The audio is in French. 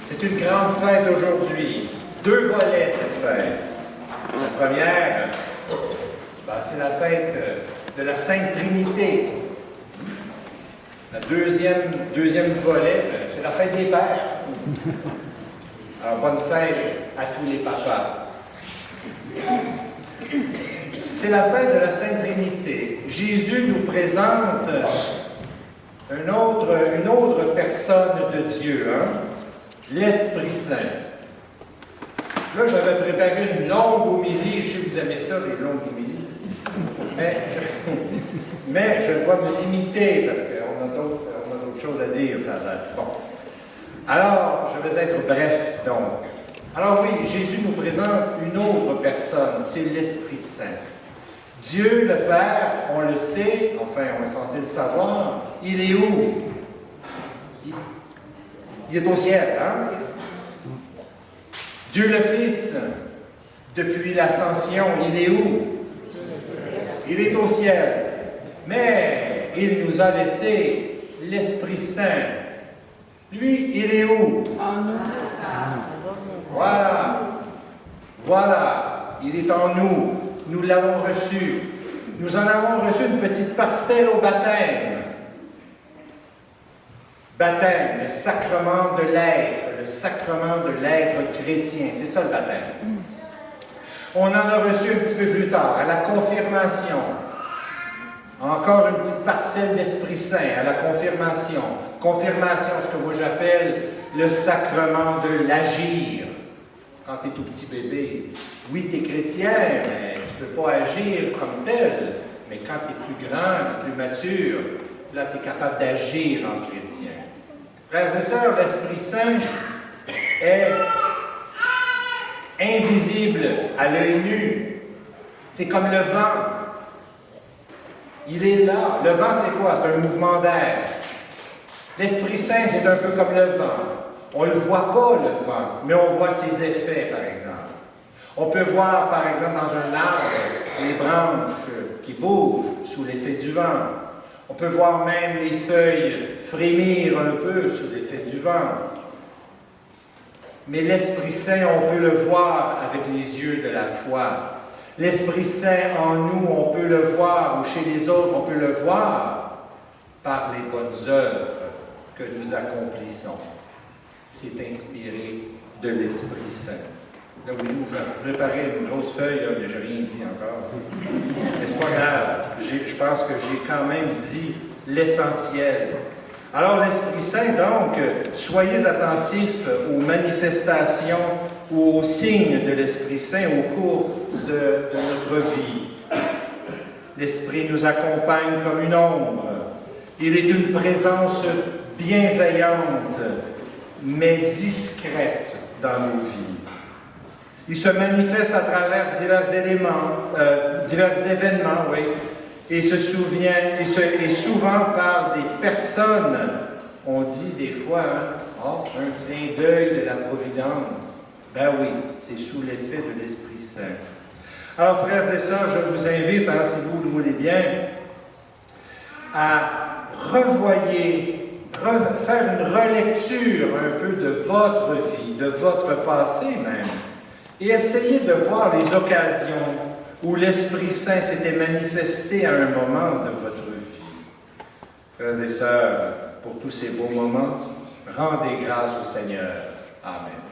C'est une grande fête aujourd'hui. Deux volets, cette fête. La première, c'est la fête de la Sainte Trinité. La deuxième volet, c'est la fête des pères. Alors, bonne fête à tous les papas. C'est la fête de la Sainte Trinité. Jésus nous présente une autre personne de Dieu, l'Esprit Saint. Là, j'avais préparé une longue homilie. Je sais que vous aimez ça, les longues homilies. Mais je dois me limiter parce qu'on a d'autres choses à dire, ça a l'air. Bon. Alors, je vais être bref, donc. Alors oui, Jésus nous présente une autre personne, c'est l'Esprit Saint. Dieu, le Père, on le sait, enfin, on est censé le savoir, il est où? Il est au ciel, Dieu le Fils, depuis l'ascension, il est où? Il est au ciel. Mais il nous a laissé l'Esprit Saint. Lui, il est où? Voilà, il est en nous. Nous l'avons reçu. Nous en avons reçu une petite parcelle au baptême. Baptême, le sacrement de l'être chrétien. C'est ça le baptême. On en a reçu un petit peu plus tard, à la confirmation. Encore une petite parcelle d'Esprit Saint, à la confirmation. Confirmation, ce que moi j'appelle le sacrement de l'agir. Quand tu es tout petit bébé, oui, tu es chrétien, mais tu ne peux pas agir comme tel. Mais quand tu es plus grand, plus mature, là, tu es capable d'agir en chrétien. Frères et sœurs, l'Esprit Saint est invisible à l'œil nu. C'est comme le vent. Il est là. Le vent, c'est quoi? C'est un mouvement d'air. L'Esprit Saint, c'est un peu comme le vent. On ne le voit pas, le vent, mais on voit ses effets, par exemple. On peut voir, par exemple, dans un arbre, les branches qui bougent sous l'effet du vent. On peut voir même les feuilles frémir un peu sous l'effet du vent. Mais l'Esprit Saint, on peut le voir avec les yeux de la foi. L'Esprit Saint en nous, on peut le voir, ou chez les autres, on peut le voir par les bonnes œuvres que nous accomplissons. C'est inspiré de l'Esprit Saint. Là, oui, j'ai préparé une grosse feuille, mais je n'ai rien dit encore. Mais c'est pas grave. Je pense que j'ai quand même dit l'essentiel. Alors, l'Esprit Saint, donc, soyez attentifs aux manifestations ou aux signes de l'Esprit Saint au cours de notre vie. L'Esprit nous accompagne comme une ombre. Il est une présence bienveillante, mais discrète dans nos vies. Il se manifeste à travers divers événements, oui, et se souvient, et souvent par des personnes. On dit des fois, un clin d'œil de la providence. Ben oui, c'est sous l'effet de l'Esprit Saint. Alors, frères et sœurs, je vous invite, si vous le voulez bien, à faire une relecture un peu de votre vie, de votre passé même, et essayer de voir les occasions où l'Esprit Saint s'était manifesté à un moment de votre vie. Frères et sœurs, pour tous ces beaux moments, rendez grâce au Seigneur. Amen.